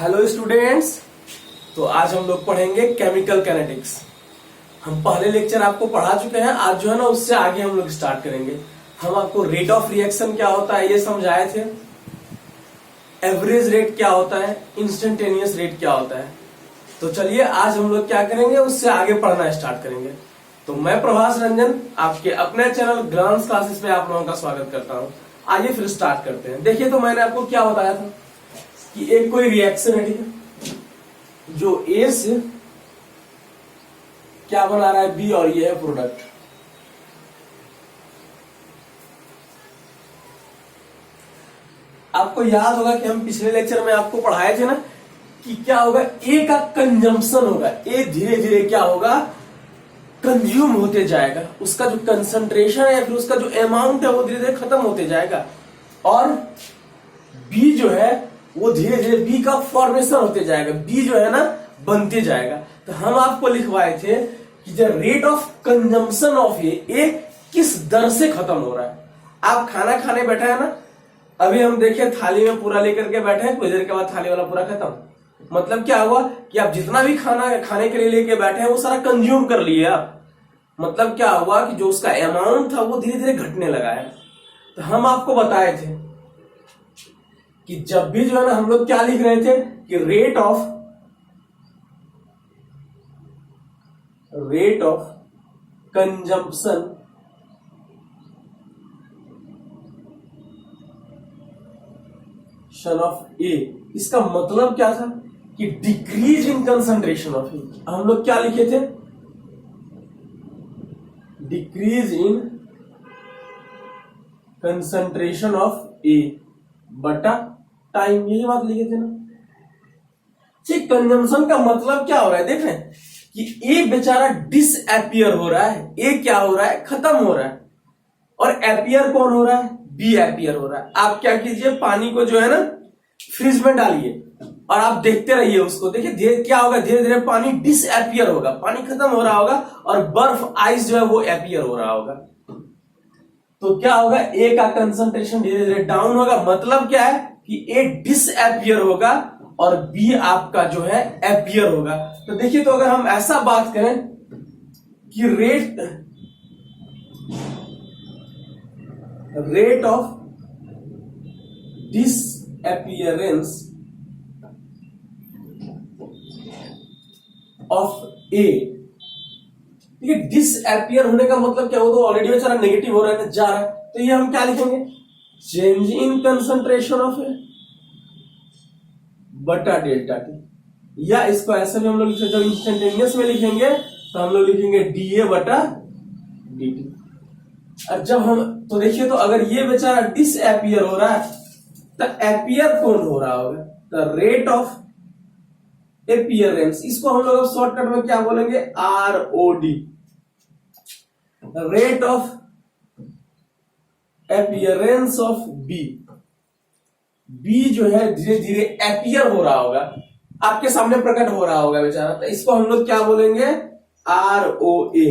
Hello students. तो आज हम लोग पढ़ेंगे केमिकल कैनेटिक्स। हम पहले लेक्चर आपको पढ़ा चुके हैं। आज जो है ना उससे आगे हम लोग स्टार्ट करेंगे। हम आपको रेट ऑफ रिएक्शन क्या होता है ये समझाए थे, एवरेज रेट क्या होता है, इंस्टेंटेनियस रेट क्या होता है। तो चलिए आज हम लोग क्या करेंगे, उससे आगे पढ़ना स्टार्ट करेंगे। तो मैं प्रभास रंजन आपके अपने चैनल ग्रांस क्लासेस में आप लोगों का स्वागत करता हूँ। आइए फिर स्टार्ट करते हैं। देखिए, तो मैंने आपको क्या बताया था कि एक कोई रिएक्शन है, ठीक है, जो ए से क्या बना रहा है बी, और ये है प्रोडक्ट। आपको याद होगा कि हम पिछले लेक्चर में आपको पढ़ाए थे ना कि क्या होगा, ए का कंजम्पशन होगा। ए धीरे धीरे क्या होगा, कंज्यूम होते जाएगा। उसका जो कंसंट्रेशन है या फिर उसका जो अमाउंट है वो धीरे धीरे खत्म होते जाएगा। और बी जो है वो धीरे धीरे बी का फॉर्मेशन होते जाएगा, बी जो है ना बनते जाएगा। तो हम आपको लिखवाए थे कि the rate of consumption of A किस दर से खत्म हो रहा है। आप खाना खाने बैठे हैं ना, अभी हम देखे थाली में पूरा लेकर के बैठे हैं, कुछ देर के बाद थाली वाला पूरा खत्म। मतलब क्या हुआ कि आप जितना भी खाना खाने के लिए लेके बैठे हैं वो सारा कंज्यूम कर लिए आप। मतलब क्या हुआ कि जो उसका अमाउंट था वो धीरे धीरे घटने लगा है। तो हम आपको बताए थे कि जब भी जो है ना हम लोग क्या लिख रहे थे कि रेट ऑफ कंजम्पशन ऑफ ए, इसका मतलब क्या था कि डिक्रीज इन कंसंट्रेशन ऑफ ए। हम लोग क्या लिखे थे, डिक्रीज इन कंसंट्रेशन ऑफ ए बटा टाइम, यही बात लिखे थे ना। ठीक, कंजम्पशन का मतलब क्या हो रहा है, देख रहे हैं कि ए बेचारा डिसअपियर हो रहा है। ए क्या हो रहा है, खत्म हो रहा है। और एपियर कौन हो रहा है, बी एपियर हो रहा है। आप क्या कीजिए, पानी को जो है ना फ्रिज में डालिए और आप देखते रहिए उसको। देखिए धीरे क्या होगा, धीरे धीरे पानी डिसअपियर होगा, पानी खत्म हो रहा होगा और बर्फ आइस जो है वो एपियर हो रहा होगा। तो क्या होगा, ए का कंसंट्रेशन धीरे धीरे डाउन होगा। मतलब क्या है कि ए डिसअपियर होगा और बी आपका जो है एपियर होगा। तो देखिए, तो अगर हम ऐसा बात करें कि रेट ऑफ डिसअपियरेंस ऑफ ए, ठीक है, डिसअपियर होने का मतलब क्या, वो तो ऑलरेडी बेचारा नेगेटिव हो रहा है, जा रहा है। तो ये हम क्या लिखेंगे, चेंज इन कंसंट्रेशन ऑफ ए बटा डेल्टा टी। या इसको ऐसे भी हम लोग लिख सकते हैं, जब इंस्टेंटेनियस में लिखेंगे तो हम लोग लिखेंगे डीए बटा डीटी। और जब हम तो देखिए, तो अगर ये बेचारा डिसअपियर हो रहा है तो एपियर कौन हो रहा होगा, द रेट ऑफ एपियरेंस। इसको हम लोग अब शॉर्टकट में क्या बोलेंगे, ROD, rate of appearance of B. B जो है धीरे धीरे एपियर हो रहा होगा, आपके सामने प्रकट हो रहा होगा बेचारा। तो इसको हम लोग क्या बोलेंगे, ROA,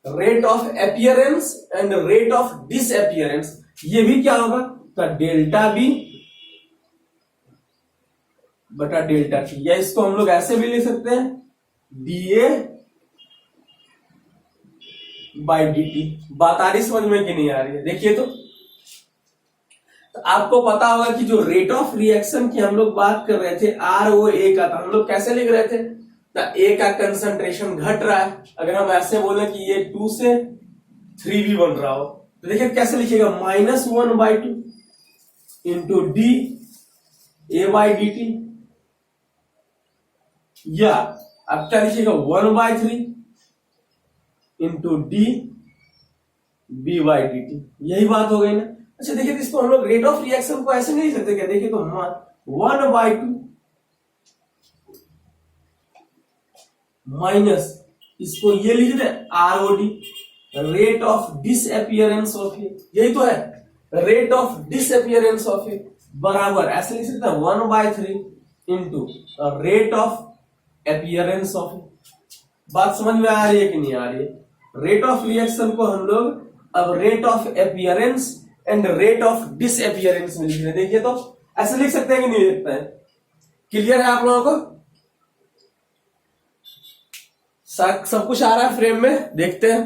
rate of appearance and rate of disappearance. ये भी क्या होगा, तो डेल्टा बी बटा डेल्टा टी। या इसको हम लोग ऐसे भी लिख सकते हैं, डीए बाई डी। बात आ रही समझ में कि नहीं आ रही है, देखिए तो आपको पता होगा कि जो रेट ऑफ रिएक्शन की हम लोग बात कर रहे थे आर ओ ए का, तो हम लोग कैसे लिख रहे थे, तो ए का कंसंट्रेशन घट रहा है। अगर हम ऐसे बोले कि ये 2 से 3 भी बन रहा हो तो देखिए कैसे लिखिएगा, -1/2 into d a by d t. या आप क्या लिखिएगा, 1/3 into d b by d t. यही बात हो गई ना। अच्छा देखिए, तो इसको हम लोग रेट ऑफ रिएक्शन को ऐसे नहीं लिख सकते क्या, देखिए तो 1/2 माइनस इसको ये लिख दे ROD, rate of disappearance of A. यही तो है, rate of disappearance of A बराबर ऐसे लिख सकते हैं 1/3 into rate of appearance of A. बात समझ में आ रही है कि नहीं आ रही है। रेट ऑफ रिएक्शन को हम लोग अब rate of appearance and rate of disappearance में लिख रहे हैं। देखिए तो ऐसे लिख सकते हैं कि नहीं लिखते हैं, क्लियर है आप लोगों को? सब कुछ आ रहा है फ्रेम में, देखते हैं।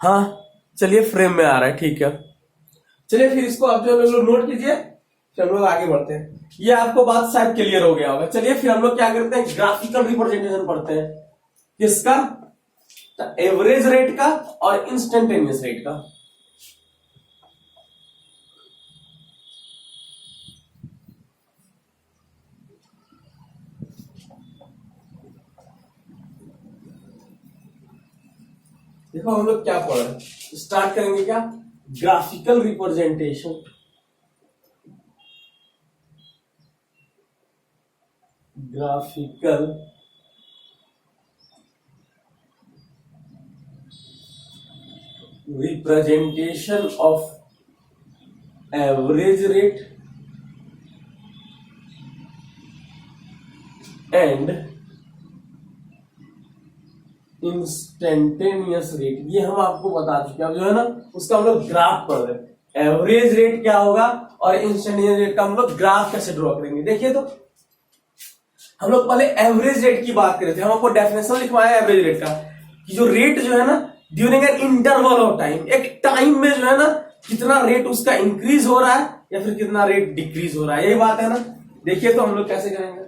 हाँ चलिए, फ्रेम में आ रहा है, ठीक है। चलिए फिर इसको आप जो लोग नोट कीजिए, फिर हम लोग आगे बढ़ते हैं। ये आपको बात शायद क्लियर हो गया होगा। चलिए फिर हम लोग क्या करते हैं, ग्राफिकल रिप्रेजेंटेशन पढ़ते हैं। किसका? एवरेज रेट का और इंस्टेंटेनियस रेट का। देखो हम लोग क्या पढ़ रहे हैं, स्टार्ट करेंगे क्या, graphical representation. Graphical representation of average rate and instantaneous rate. ये हम आपको बता चुके हैं, अब जो है ना उसका हम लोग ग्राफ पढ़ रहे हैं। एवरेज रेट क्या होगा और इंस्टेंटेनियस रेट का हम लोग ग्राफ कैसे ड्रॉ करेंगे। देखिए तो हम लोग पहले एवरेज रेट की बात कर रहे थे। हम आपको डेफिनेशन लिखवाया एवरेज रेट का, कि जो रेट जो है ना during an interval of time, एक टाइम में जो है ना कितना रेट उसका इंक्रीज हो रहा है या फिर कितना रेट डिक्रीज हो रहा है, यही बात है ना। देखिए तो हम लोग कैसे करेंगे।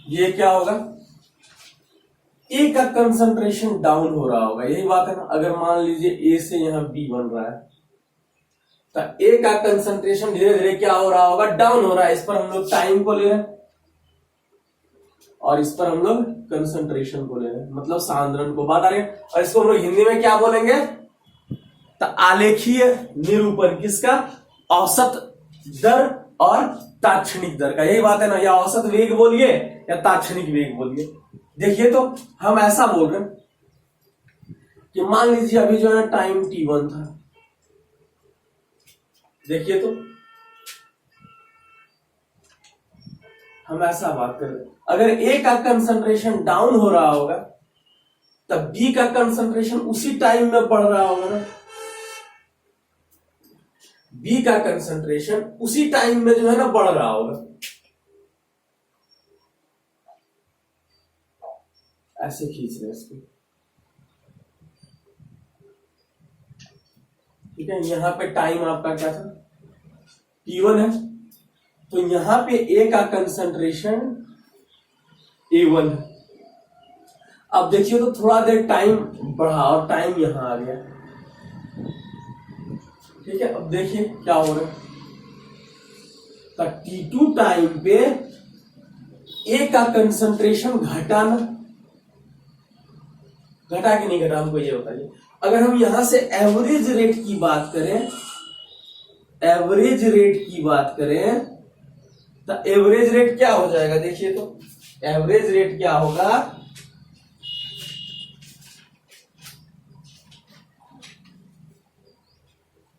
ये क्या होगा, ए का कंसंट्रेशन डाउन हो रहा होगा, यही बात है ना। अगर मान लीजिए ए से यहां बी बन रहा है, तो ए का कंसंट्रेशन धीरे धीरे क्या हो रहा होगा, डाउन हो रहा है। इस पर हम लोग टाइम को ले रहे हैं और इस पर हम लोग कंसंट्रेशन को ले रहे हैं, मतलब सांद्रण को बात आ रही है। और इसको हम लोग हिंदी में क्या बोलेंगे, तो आलेखीय निरूपण किसका, औसत दर और ताक्षणिक दर का, यही बात है ना। या औसत वेग बोलिए या ताक्षणिक वेग बोलिए। देखिए तो हम ऐसा बोल रहे हैं कि मान लीजिए अभी जो है टाइम t1 था। देखिए तो हम ऐसा बात कर रहे हैं, अगर ए का कंसंट्रेशन डाउन हो रहा होगा तब बी का कंसंट्रेशन उसी टाइम में बढ़ रहा होगा ना। बी का कंसंट्रेशन उसी टाइम में जो है ना बढ़ रहा होगा। ऐसे खींच रहे हैं इसको, ठीक है। यहां पे टाइम आपका क्या था, t1 है, तो यहां पे ए का कंसंट्रेशन a1 है। अब देखिए तो थोड़ा देर टाइम बढ़ा और टाइम यहां आ गया, ठीक है। अब देखिए क्या हो रहा है, तो t2 टाइम पे ए का कंसंट्रेशन घटा ना, घटा कि नहीं घटा, हमको ये बताइए। अगर हम यहां से एवरेज रेट की बात करें, एवरेज रेट की बात करें, तो एवरेज रेट क्या हो जाएगा, देखिए तो एवरेज रेट क्या होगा,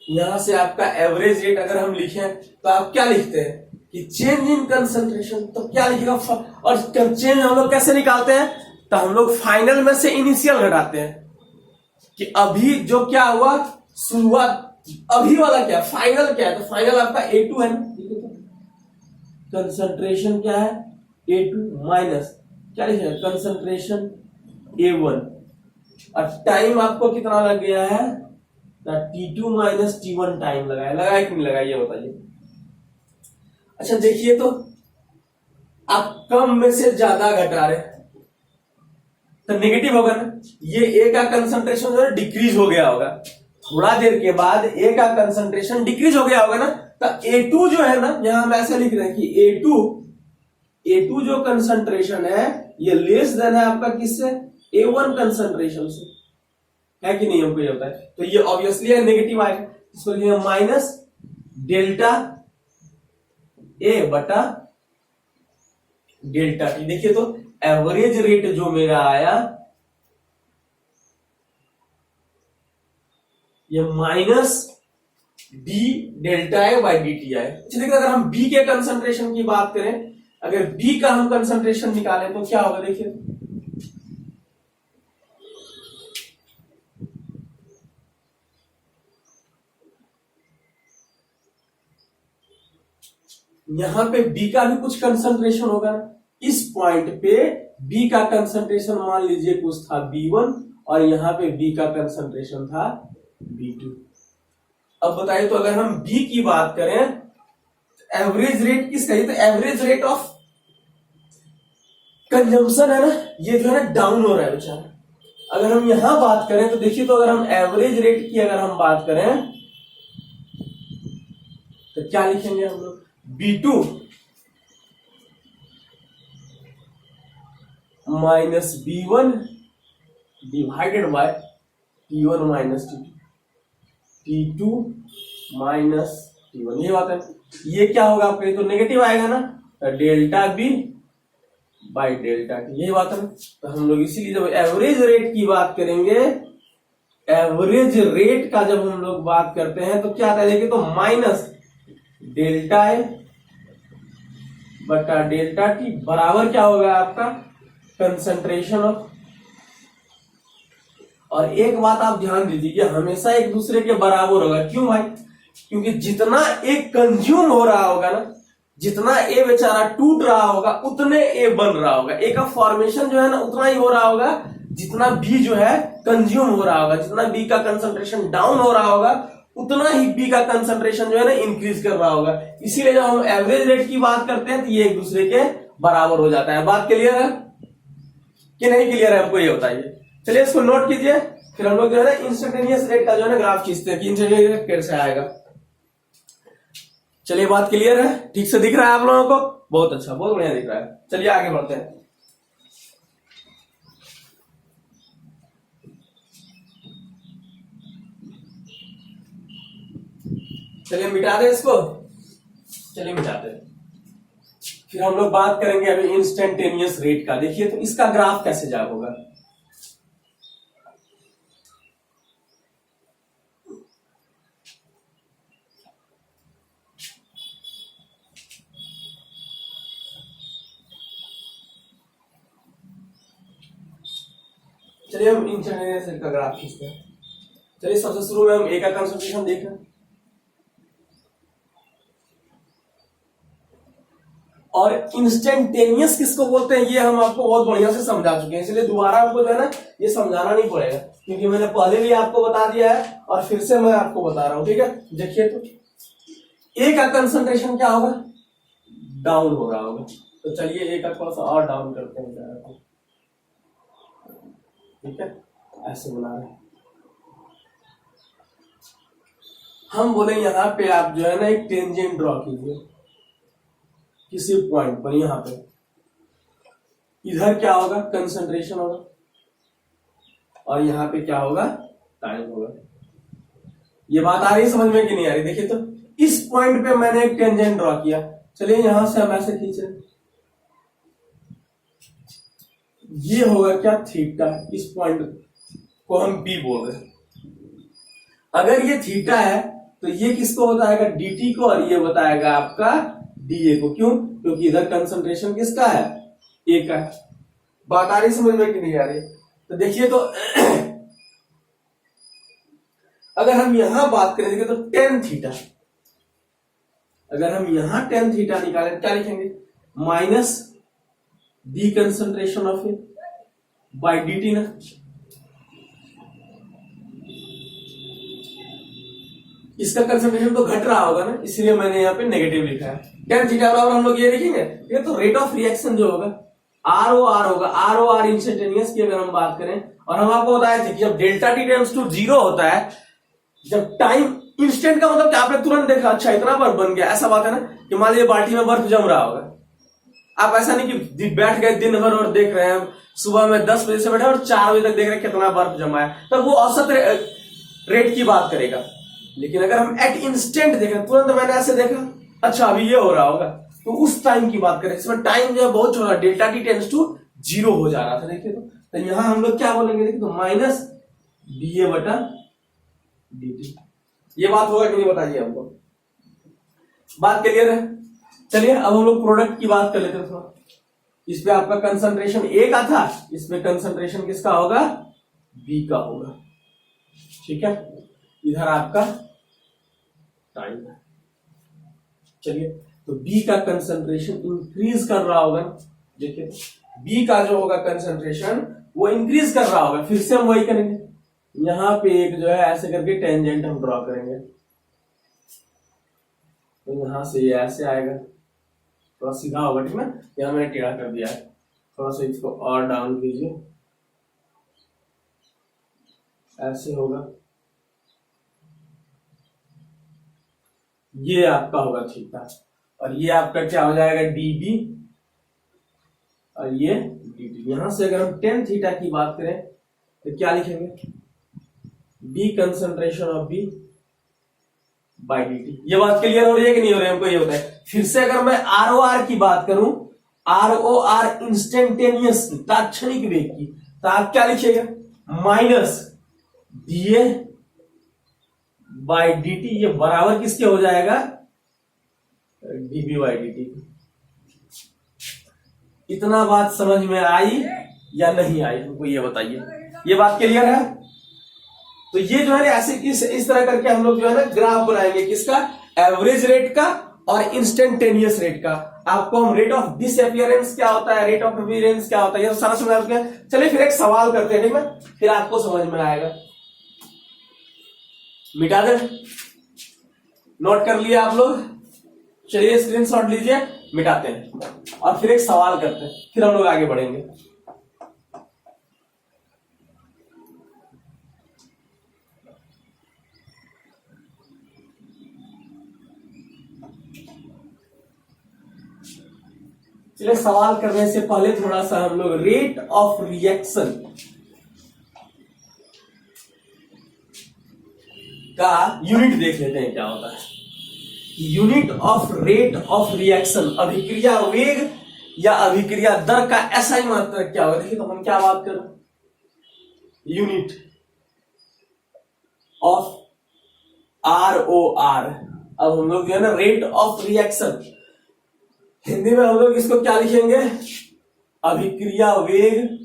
यहां से आपका एवरेज रेट अगर हम लिखें तो आप क्या लिखते हैं कि चेंज इन कंसंट्रेशन, तो क्या लिखेगा। और चेंज हम लोग कैसे निकालते हैं, तो हम लोग फाइनल में से इनिशियल घटाते हैं कि अभी जो क्या हुआ शुरुआत, अभी वाला क्या, फाइनल क्या है, तो फाइनल आपका A2 है ना। कंसंट्रेशन क्या है, A2 माइनस क्या लिखेगा, कंसंट्रेशन A1, और टाइम आपको कितना लग गया है, T2 माइनस T1 टाइम लगाया कि नहीं लगाया, ये बताइए। अच्छा देखिए तो आप कम में से ज्यादा घटा रहे तो नेगेटिव होगा ना। ये ए का कंसंट्रेशन जो है डिक्रीज हो गया होगा, थोड़ा देर के बाद ए का कंसंट्रेशन डिक्रीज हो गया होगा ना। तो A2 जो है ना, यहां हम ऐसे लिख रहे हैं कि A2 जो कंसंट्रेशन है ये लेस देन है आपका किससे, A1 कंसंट्रेशन से, है कि नहीं, हमको ये होता है। तो ये ऑब्वियसली है नेगेटिव आएगा, इसको लिखेंगे माइनस डेल्टा ए बटा डेल्टा टी। देखिए तो एवरेज रेट जो मेरा आया ये minus D delta A by d T आए। अच्छा देखिए, अगर हम बी के कंसंट्रेशन की बात करें, अगर बी का हम कंसंट्रेशन निकालें तो क्या होगा, देखिए यहां पे बी का भी कुछ कंसंट्रेशन होगा ना, इस पॉइंट पे बी का कंसंट्रेशन मान लीजिए कुछ था B1 और यहां पे बी का कंसंट्रेशन था B2। अब बताइए, तो अगर हम बी की बात करें, एवरेज रेट किसका, ये तो एवरेज रेट ऑफ कंजम्पशन है ना, ये जो है ना डाउन हो रहा है बेचारा। अगर हम यहां बात करें तो देखिए, तो अगर हम एवरेज रेट की अगर हम बात करें तो क्या लिखेंगे हम लोग, B2 minus B1 divided by T1 minus T2 minus T1, ये बात है। ये क्या होगा आपका, ये तो नेगेटिव आएगा ना, तो delta b by delta t, यही बात है। तो हम लोग इसीलिए जब एवरेज रेट की बात करेंगे, एवरेज रेट का जब हम लोग बात करते हैं तो क्या आता है, देखिए तो माइनस डेल्टा ए बटा डेल्टा टी बराबर क्या होगा आपका कंसंट्रेशन ऑफ। और एक बात आप ध्यान दीजिए कि हमेशा एक दूसरे के बराबर होगा। क्यों भाई, क्योंकि जितना ए कंज्यूम हो रहा होगा ना, जितना ए बेचारा टूट रहा होगा उतने ए बन रहा होगा। ए का फॉर्मेशन जो है ना उतना ही हो रहा होगा जितना बी जो है कंज्यूम हो रहा होगा। जितना बी का कंसंट्रेशन डाउन हो रहा होगा उतना ही बी का कंसंट्रेशन जो है ना इंक्रीज कर रहा होगा। इसीलिए जब हम एवरेज रेट की बात करते हैं तो ये एक दूसरे के बराबर हो जाता है। बात क्लियर है कि नहीं क्लियर है, हमको ये बताइए। चलिए इसको नोट कीजिए, फिर हम लोग जो है ना इंस्टेंटेनियस रेट का जो है ना ग्राफ खींचते हैं कि इंस्टेंटेनियस रेट कैसे आएगा। चलिए बात क्लियर है, ठीक से दिख रहा है आप लोगों को, बहुत अच्छा, बहुत बढ़िया दिख रहा है। चलिए आगे बढ़ते हैं। चलिए मिटा दें इसको, चलिए मिटाते हैं। फिर हम लोग बात करेंगे अभी इंस्टेंटेनियस रेट का। देखिए तो इसका ग्राफ कैसे जा होगा। चलिए हम इंस्टेंटेनियस रेट का ग्राफ खींचते हैं। चलिए सबसे शुरू में हम ए का कंसंट्रेशन देख रहे हैं, और इंस्टेंटेनियस किसको बोलते हैं ये हम आपको बहुत बढ़िया से समझा चुके हैं, इसलिए दोबारा आपको जो है ना ये समझाना नहीं पड़ेगा, क्योंकि मैंने पहले भी आपको बता दिया है और फिर से मैं आपको बता रहा हूं। ठीक है, देखिए तो ए का कंसंट्रेशन क्या होगा, डाउन हो रहा होगा। तो चलिए ए का थोड़ा सा और डाउन करते हैं। ठीक है, ऐसे बना रहे हैं हम। बोले यहां पे आप जो है ना एक टेंजेंट ड्रॉ कीजिए किसी पॉइंट पर। यहां पे इधर क्या होगा, कंसंट्रेशन होगा, और यहां पे क्या होगा, टाइम होगा। ये बात आ रही है समझ में कि नहीं आ रही। देखिए तो इस पॉइंट पे मैंने एक टेंजेंट ड्रॉ किया। चलिए यहां से हम ऐसे खींचे, ये होगा क्या, थीटा। इस पॉइंट को हम बी बोल रहे हैं। अगर ये थीटा है तो ये किसको बताएगा, dt को, और ये बताएगा आपका dA को। क्यों, क्योंकि इधर कंसंट्रेशन किसका है, A का है। बात आ रही समझ में कि नहीं आ रही। तो देखिए तो अगर हम यहां बात करें देखिए तो tan थीटा, अगर हम यहां tan थीटा निकालें क्या लिखेंगे, minus D concentration of A by dt ना। इसका कंसंट्रेशन तो घट रहा होगा ना, इसलिए मैंने यहाँ पे नेगेटिव लिखा है। tan थीटा बराबर हम लोग ये लिखेंगे, ये तो रेट ऑफ रिएक्शन जो होगा ROR होगा। ROR इंस्टेंटेनियस की अगर हम बात करें, और हम आपको बताए थे कि जब डेल्टा टी टेंड्स टू 0 होता है, जब टाइम इंस्टेंट का मतलब आपने तुरंत देखा अच्छा इतना बर्फ बन गया, ऐसा बात है ना कि मान लीजिए बाल्टी में बर्फ जम रहा होगा। आप ऐसा नहीं कि बैठ गए दिन भर और देख रहे हैं, सुबह में 10 बजे से बैठे और 4 बजे तक देख रहे हैं कितना बर्फ जमा है, तब वो औसत रेट की बात करेगा। लेकिन अगर हम एट इंस्टेंट देखें, तुरंत मैंने ऐसे देखा अच्छा अभी ये हो रहा होगा, तो उस टाइम की बात करें जिसमें टाइम जो है बहुत छोटा, डेल्टा टी टेंड्स टू 0 हो जा रहा था। देखिए तो यहां हम लोग क्या बोलेंगे, देखिए तो माइनस dA बटा dt। ये बात होगा कि नहीं बताइए हमको, बात क्लियर है। चलिए अब हम लोग प्रोडक्ट की बात कर लेते हैं थोड़ा। इस पे आपका कंसंट्रेशन A का था, इसमें कंसंट्रेशन किसका होगा, B का होगा। ठीक है, इधर आपका टाइम है। चलिए तो बी का कंसंट्रेशन इंक्रीज कर रहा होगा। देखिए बी का जो होगा कंसंट्रेशन वो इंक्रीज कर रहा होगा। फिर से हम वही करेंगे, यहां पे एक जो है ऐसे करके टेंजेंट हम ड्रॉ करेंगे, तो यहां से ये ऐसे आएगा, थोड़ा सीधा होगा, ठीक ना। यहां मैंने टेढ़ा कर दिया है, थोड़ा सा इसको और डाउन कीजिए, ऐसे होगा। ये आपका होगा थीटा, और ये आपका क्या हो जाएगा डीबी, और ये dt। यहां से अगर हम टेन थीटा की बात करें तो क्या लिखेंगे, b concentration of b by dt। ये बात क्लियर हो रही है कि नहीं हो रही है? हमको ये होता है। फिर से अगर मैं आर ओ आर की बात करूं, आर ओ आर इंस्टेंटेनियस तात्क्षणिक वेग की, तो आप क्या लिखिएगा, माइनस डीए बाई dt, ये बराबर किसके हो जाएगा, डीबी बाई dt। इतना बात समझ में आई या नहीं आई, हमको ये बताइए। ये बात क्लियर है? तो ये जो है ऐसे इस तरह करके हम लोग जो है ना ग्राफ बनाएंगे, किसका, एवरेज रेट का और इंस्टेंटेनियस रेट का। आपको हम रेट ऑफ डिसअपियरेंस क्या होता है, रेट ऑफ अपीयरेंस क्या होता है, ये सारा समझा चुके हैं। चलिए फिर एक सवाल करते हैं, ठीक है, फिर आपको समझ में आएगा। मिटा दे, नोट कर लिया आप लोग, चलिए स्क्रीनशॉट लीजिए, मिटाते हैं और फिर एक सवाल करते हैं, फिर हम लोग आगे बढ़ेंगे। चलिए सवाल करने से पहले थोड़ा सा हम लोग रेट ऑफ रिएक्शन का यूनिट देख लेते हैं क्या होता है। Unit of rate of reaction, अभिक्रिया वेग या अभिक्रिया दर का एसआई मात्रक क्या होगा। देखिए तो हम क्या बात कर रहे हैं, unit of r o r. अब हम लोग जो है ना रेट ऑफ रिएक्शन, हिंदी में हम लोग इसको क्या लिखेंगे, अभिक्रिया वेग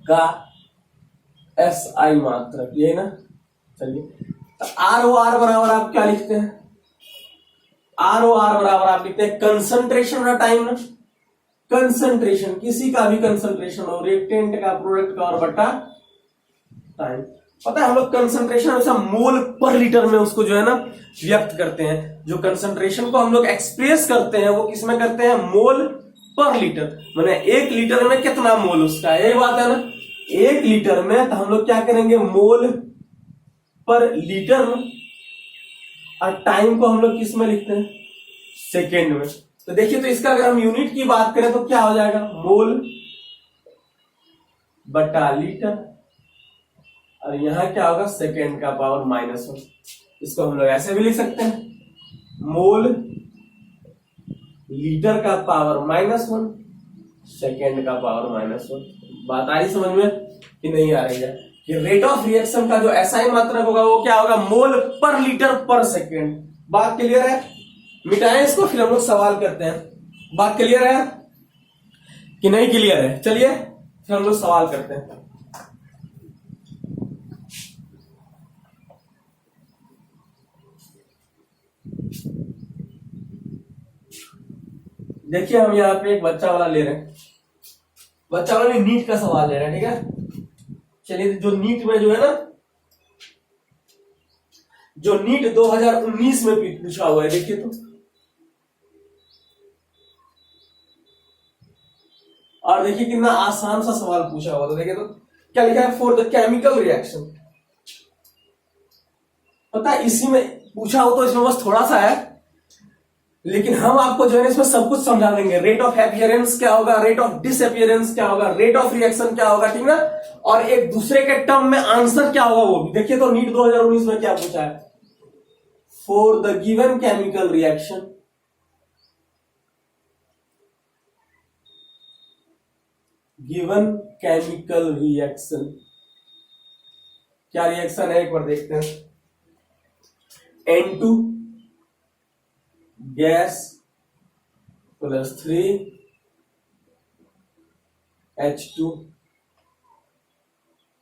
का एस आई मात्रक, ये ना। चलिए तो आर ओ आर बराबर आप क्या लिखते हैं, आर ओ आर बराबर आप लिखते हैं कंसंट्रेशन का टाइम ना, कंसंट्रेशन किसी का भी कंसंट्रेशन हो, रिएक्टेंट का, प्रोडक्ट का और बटा टाइम। पता है हम लोग कंसंट्रेशन हमेशा मोल पर लीटर में उसको जो है ना व्यक्त करते हैं। जो कंसंट्रेशन को हम लोग एक्सप्रेस करते हैं वो किसमें करते हैं, मोल पर लीटर, माने एक लीटर में कितना मोल उसका है, यही बात है ना। एक लीटर में तो हम लोग क्या करेंगे, मोल पर लीटर में, और टाइम को हम लोग किस में लिखते हैं, सेकेंड में। तो देखिए तो इसका अगर हम यूनिट की बात करें तो क्या हो जाएगा, मोल बटा लीटर, और यहां क्या होगा, सेकेंड का पावर -1। इसको हम लोग ऐसे भी लिख सकते हैं, मोल लीटर का पावर -1, सेकेंड का पावर -1। बात आ रही समझ में कि नहीं आ रही है? कि रेट ऑफ रिएक्शन का जो एसआई मात्रक होगा वो क्या होगा, मोल पर लीटर पर सेकेंड। बात क्लियर है? मिटाएं इसको, फिर हम लोग सवाल करते हैं। बात क्लियर है कि नहीं क्लियर है? चलिए फिर हम लोग सवाल करते हैं। देखिए हम यहाँ पे एक बच्चा वाला ले रहे हैं, बच्चा वाला नीट का सवाल ले रहे हैं, ठीक है। चलिए जो नीट में जो है ना, जो नीट 2019 में पूछा हुआ है, देखिए तो, और देखिए कितना आसान सा सवाल पूछा हुआ था। देखिए तो क्या लिखा है, फॉर द केमिकल रिएक्शन। पता है इसी में पूछा हो तो इसमें बस थोड़ा सा है, लेकिन हम आपको जो है इसमें सब कुछ समझा देंगे। रेट ऑफ अपीयरेंस क्या होगा, रेट ऑफ डिसअपियरेंस क्या होगा, रेट ऑफ रिएक्शन क्या होगा, ठीक ना। और एक दूसरे के टर्म में आंसर क्या होगा वो भी देखिए। तो नीट 2019 में क्या पूछा है, for the given chemical reaction, given chemical reaction, क्या रिएक्शन है एक बार देखते हैं। N2 गैस +3 H2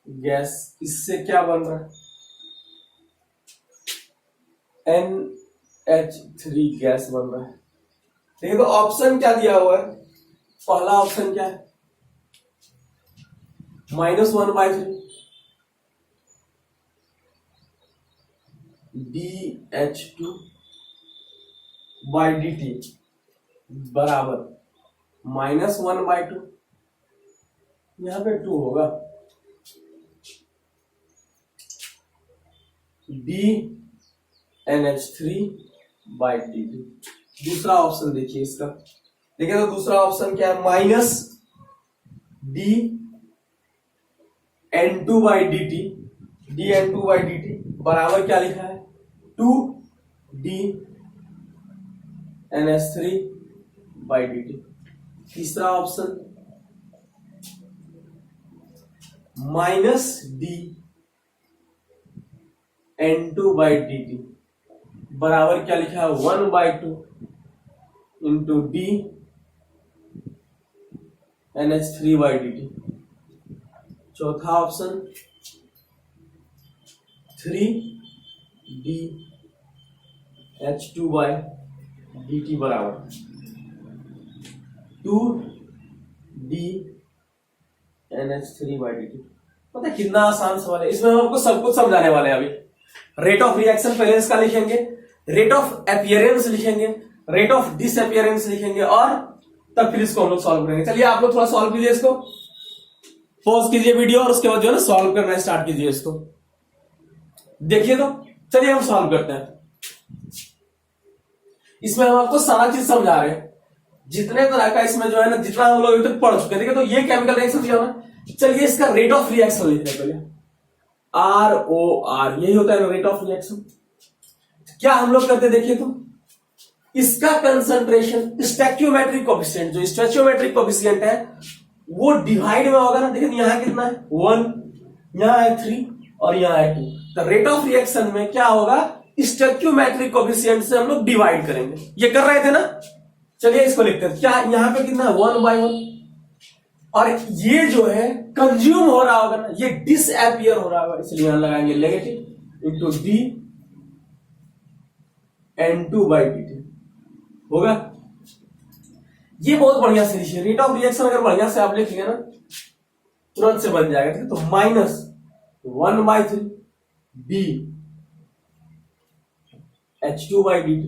गैस, इससे क्या बन रहा है, NH3 गैस बन रहा है। देखिए तो ऑप्शन क्या दिया हुआ है, पहला ऑप्शन क्या है, -1/3 dH2/dt बराबर -1/2, यहां पे 2 होगा, dNH3/dt। दूसरा ऑप्शन देखिए इसका, देखिए तो दूसरा ऑप्शन क्या है, -dN2/dt, dN2/dt बराबर क्या लिखा है, 2dNH3/dt। तीसरा ऑप्शन -dN2/dt बराबर क्या लिखा है, 1/2 इंटू dNH3/dt। चौथा ऑप्शन 3dH2/dt बराबर 2dNH3/dt। पता है कितना आसान सवाल है, इसमें हम आपको सब कुछ समझाने वाले हैं। अभी रेट ऑफ रिएक्शन पहले इसका लिखेंगे, रेट ऑफ अपीयरेंस लिखेंगे, रेट ऑफ डिसअपीयरेंस लिखेंगे, और तब फिर इसको हम लोग सॉल्व करेंगे। चलिए आप लोग थोड़ा सॉल्व कीजिए, इसको पॉज कीजिए वीडियो और उसके बाद जो है ना सॉल्व करना स्टार्ट कीजिए इसको। देखिए तो चलिए हम सॉल्व करते हैं। इसमें हम आपको सारा चीज समझा रहे हैं, जितने तरह का इसमें जो है ना, जितना हम लोग तक पढ़ चुके हैं। देखिए तो ये केमिकल रिएक्शन दिया हुआ है, चलिए इसका रेट ऑफ रिएक्शन लिखते हैं पहले। ROR यही होता है रेट ऑफ रिएक्शन। क्या हम लोग करते देखिए तो, इसका कंसंट्रेशन स्टैक्योमेट्रिक कोफिशिएंट, जो स्टैक्योमेट्रिक कोफिशिएंट है वो डिवाइड में होगा ना। देखिए यहां कितना है 1, यहां है 3 और यहां है 2। तो रेट ऑफ रिएक्शन में क्या होगा, स्टैक्योमेट्रिक कोफिशिएंट से हम लोग डिवाइड करेंगे। ये कर रहे थे ना, चलिए इसको लिखते हैं। क्या यहां पे कितना है 1/1, और ये जो है कंज्यूम हो रहा होगा ना, ये डिसअपीयर हो रहा होगा, इसलिए यहां लगाएंगे नेगेटिव इंटू dN2/dt होगा। ये बहुत बढ़िया से लिखिए, रेट ऑफ रिएक्शन अगर बढ़िया से आप लिखेंगे ना तुरंत से बन जाएगा। ठीक है, तो -1/3 dH2/dt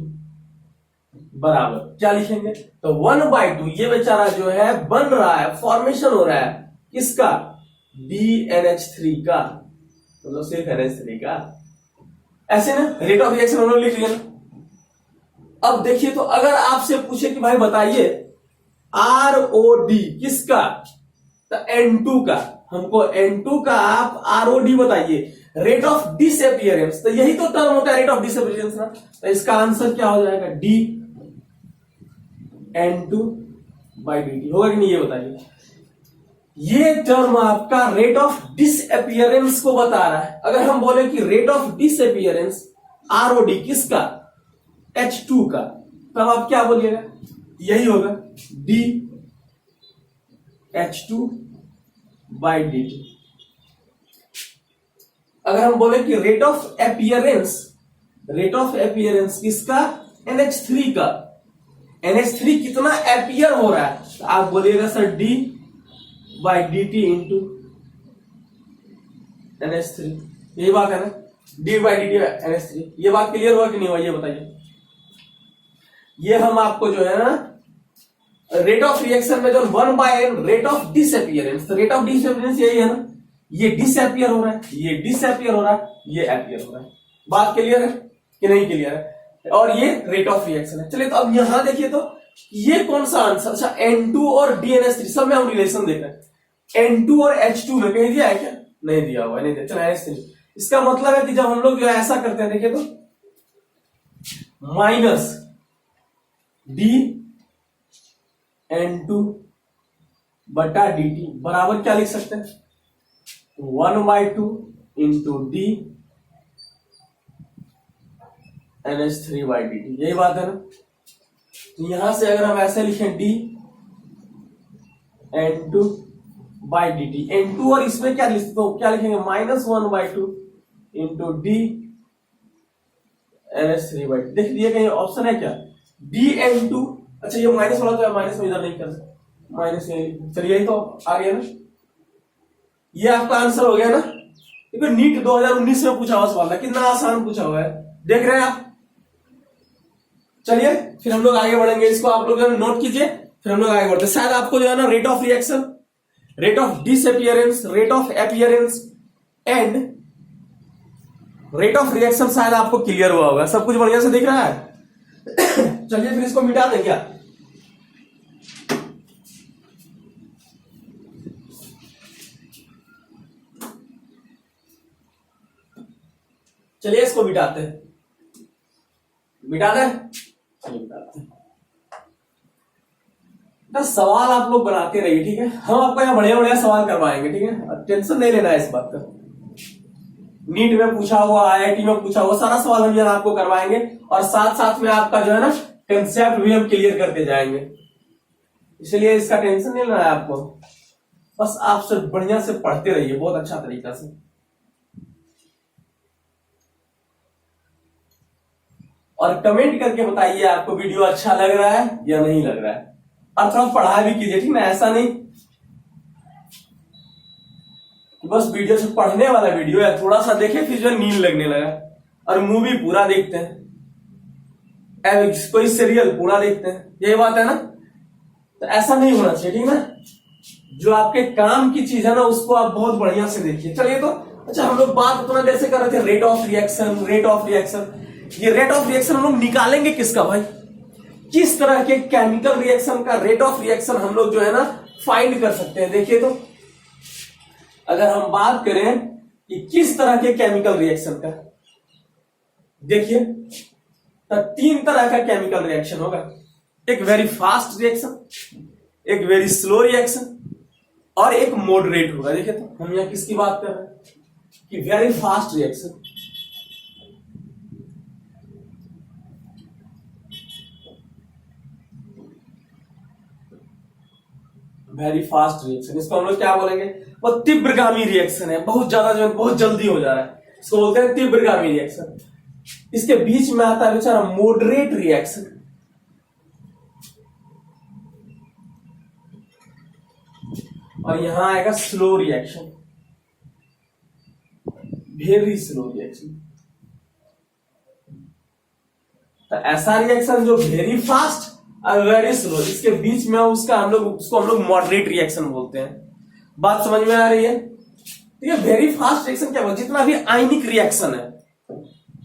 बराबर क्या लिखेंगे, तो 1/2, ये बेचारा जो है बन रहा है, फॉर्मेशन हो रहा है किसका, dNH3 का, मतलब सिर्फ NH3 का। ऐसे ना रेट ऑफ रिएक्शन हम लोग लिख लिया ना। अब देखिए तो अगर आपसे पूछे कि भाई बताइए ROD किसका, तो N2 का, हमको N2 का आप ROD बताइए। रेट ऑफ डिसअपीयरेंस, तो यही तो टर्म होता है रेट ऑफ डिसअपीयरेंस ना। तो इसका आंसर क्या हो जाएगा, dN2/dt होगा कि नहीं, ये बताइए। ये टर्म आपका रेट ऑफ डिसअपीयरेंस को बता रहा है। अगर हम बोले कि रेट ऑफ डिसअपीयरेंस ROD किसका, H2 का, तब आप क्या बोलिएगा, यही होगा dH2/dt। अगर हम बोले कि रेट ऑफ अपीयरेंस किसका, NH3 का, NH3 कितना अपीयर हो रहा है, तो आप बोलिएगा सर d/dt इंटू NH3। यही बात है ना, d/dt NH3। ये बात क्लियर हुआ कि नहीं हुआ, ये बताइए। ये हम आपको जो है ना रेट ऑफ रिएक्शन में जो 1/n रेट ऑफ डिसअपीयरेंस, तो रेट ऑफ डिसअपीयरेंस यही है ना, ये डिसअपीयर हो रहा है, ये डिसअपीयर हो रहा है, ये अपीयर हो रहा है। बात क्लियर है कि नहीं क्लियर है, और ये रेट ऑफ रिएक्शन है। चलिए तो अब यहां देखिए तो ये कौन सा आंसर, अच्छा N2 और DNH3 सब में हम रिलेशन देख रहे हैं। N2 और H2 में कहीं दिया है क्या, नहीं दिया हुआ है, नहीं दिया। चलो NH3, इसका मतलब है कि जब हम लोग जो ऐसा करते हैं, देखिए तो -dN2/dt बराबर क्या लिख सकते हैं, 1/2 इंटू dNH3/dt। यही बात है ना। तो यहां से अगर हम ऐसे लिखें dN2/dt, N2 और इसमें क्या लिखेंगे, -1/2 इंटू NH3 देख दिए कहीं ऑप्शन है क्या BN2। अच्छा ये माइनस वाला तो है, माइनस में इधर नहीं कर सकते, माइनस चलिए यही तो आ गया ना, ये आपका आंसर हो गया ना। देखो नीट 2019 में पूछा हुआ सवाल था, कितना आसान पूछा हुआ है, देख रहे हैं आप। चलिए फिर हम लोग आगे बढ़ेंगे, इसको आप लोग नोट कीजिए, फिर हम लोग आगे बढ़ते हैं। शायद आपको जो है ना rate of reaction, rate of disappearance, rate of appearance and rate of reaction शायद आपको क्लियर हुआ होगा, सब कुछ बढ़िया से दिख रहा है। चलिए फिर इसको मिटा दें क्या, चलिए इसको मिटाते हैं, मिटा दें, चलिए मिटाते हैं। सवाल आप लोग बनाते रहिए, ठीक है, हम आपको यहाँ बढ़िया बढ़िया सवाल करवाएंगे, ठीक है, टेंशन नहीं लेना है इस बात का। नीट में पूछा हुआ, IIT में पूछा हुआ सारा सवाल हम यहाँ आपको करवाएंगे, और साथ साथ में आपका जो है ना कंसेप्ट भी हम क्लियर करते जाएंगे, इसलिए इसका टेंशन नहीं लेना है आपको, बस आप सब बढ़िया से पढ़ते रहिए बहुत अच्छा तरीका से। और कमेंट करके बताइए आपको वीडियो अच्छा लग रहा है या नहीं लग रहा है, और थोड़ा पढ़ाई भी कीजिए, ठीक ना, ऐसा नहीं बस वीडियो से पढ़ने वाला वीडियो है, थोड़ा सा देखे फिर जो नींद लगने लगा, और मूवी पूरा देखते हैं, कोई सीरियल पूरा देखते हैं, यही बात है ना। तो ऐसा नहीं होना चाहिए, ठीक ना, जो आपके काम की चीज है ना उसको आप बहुत बढ़िया से देखिए। चलिए तो अच्छा हम लोग बात उतना देर से कर रहे थे rate of reaction, rate of reaction. ये रेट ऑफ रिएक्शन हम लोग निकालेंगे किसका भाई, किस तरह के केमिकल रिएक्शन का रेट ऑफ रिएक्शन हम लोग जो है ना फाइंड कर सकते हैं। देखिए तो अगर हम बात करें कि किस तरह के केमिकल रिएक्शन का, देखिए तो 3 तरह का केमिकल रिएक्शन होगा, एक वेरी फास्ट रिएक्शन, एक वेरी स्लो रिएक्शन और एक मॉडरेट होगा। देखिए तो हम यहां किसकी बात कर रहे हैं कि very fast reaction, very fast reaction, इसको हम लोग क्या बोलेंगे, वो तीव्रगामी रिएक्शन है, बहुत ज्यादा जो है बहुत जल्दी हो जा रहा है, इसको बोलते हैं तीव्रगामी रिएक्शन। इसके बीच में आता है बेचारा मॉडरेट रिएक्शन, और यहां आएगा slow reaction, very slow reaction. तो ऐसा रिएक्शन जो वेरी फास्ट और वेरी स्लो, इसके बीच में उसको हम लोग मॉडरेट रिएक्शन बोलते हैं। बात समझ में आ रही है। ठीक है, वेरी फास्ट रिएक्शन क्या बोलते, जितना भी आयनिक रिएक्शन है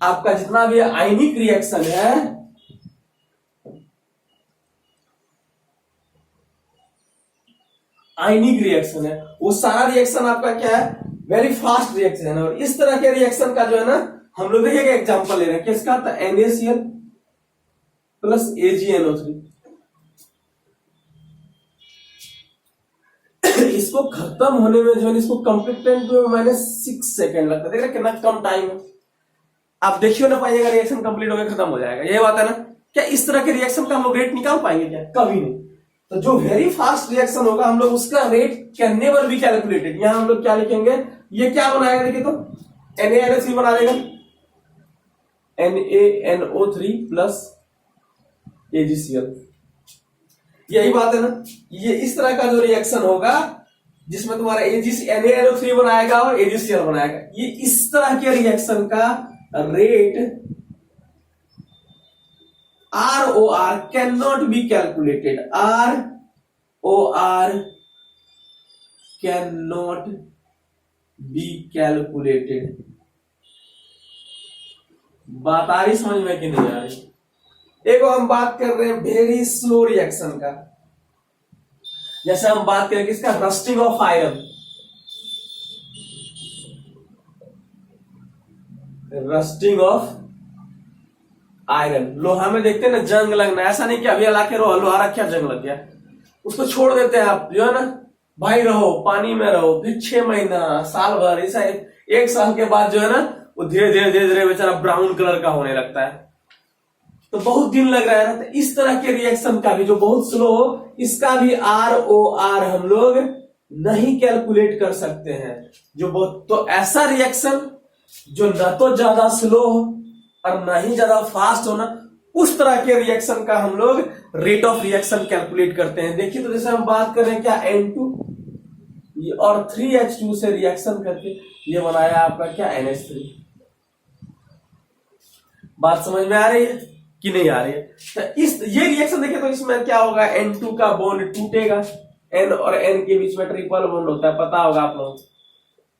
आपका, जितना भी आयनिक रिएक्शन है आयनिक रिएक्शन है वो सारा रिएक्शन आपका क्या है, वेरी फास्ट रिएक्शन है। और इस तरह के रिएक्शन का जो है ना हम लोग देखिए एग्जांपल ले रहे हैं किसका, तो NaCl प्लस AgNO3। इसको खत्म होने में जो है इसको कंप्लीट टाइम जो है -6 सेकेंड लगता है। देख रहे कितना कम टाइम है, आप देखिए ना पाइएगा रिएक्शन कंप्लीट होकर खत्म हो जाएगा, ये बात है ना। क्या इस तरह के रिएक्शन का हम लोग रेट निकाल पाएंगे क्या, कभी नहीं। तो जो वेरी फास्ट रिएक्शन होगा हम लोग उसका rate can never be calculated. यहां हम लोग क्या लिखेंगे, ये क्या बनाएगा, देखिए तो NaNO3 बना देगा, NaNO3 प्लस AgCl, यही बात है ना। ये इस तरह का जो रिएक्शन होगा जिसमें तुम्हारा NaNO3 बनाएगा और AgCl बनाएगा, ये इस तरह के रिएक्शन का rate ROR cannot be calculated, ROR cannot be calculated। बात आ रही समझ में कि नहीं आ रही। एक हम बात कर रहे हैं वेरी स्लो रिएक्शन का, जैसे हम बात करें किसका, rusting of iron, rusting of iron. लोहा में देखते हैं ना जंग लगना, ऐसा नहीं कि अभी ला के लोहा रखा जंग लग गया, उसको छोड़ देते हैं आप जो है ना, भाई रहो पानी में रहो, फिर 6 महीना साल भर, ऐसा 1 साल के बाद जो है ना वो धीरे धीरे बेचारा ब्राउन कलर का होने लगता है, तो बहुत दिन लग रहा है ना। तो इस तरह के रिएक्शन का भी जो बहुत स्लो हो, इसका भी ROR हम लोग नहीं कैलकुलेट कर सकते हैं, जो बहुत। तो ऐसा रिएक्शन जो न तो ज्यादा स्लो हो और ना ही ज्यादा फास्ट होना, उस तरह के रिएक्शन का हम लोग रेट ऑफ रिएक्शन कैलकुलेट करते हैं। देखिए तो जैसे हम बात कर रहे हैं क्या N2 ये और 3H2 से रिएक्शन करके ये बनाया आपका क्या NH3। बात समझ में आ रही है कि नहीं आ रही है? तो इस ये रिएक्शन देखिए तो इसमें क्या होगा, N2 का बॉन्ड टूटेगा, N और N के बीच में ट्रिपल बॉन्ड होता है, पता होगा आप लोग।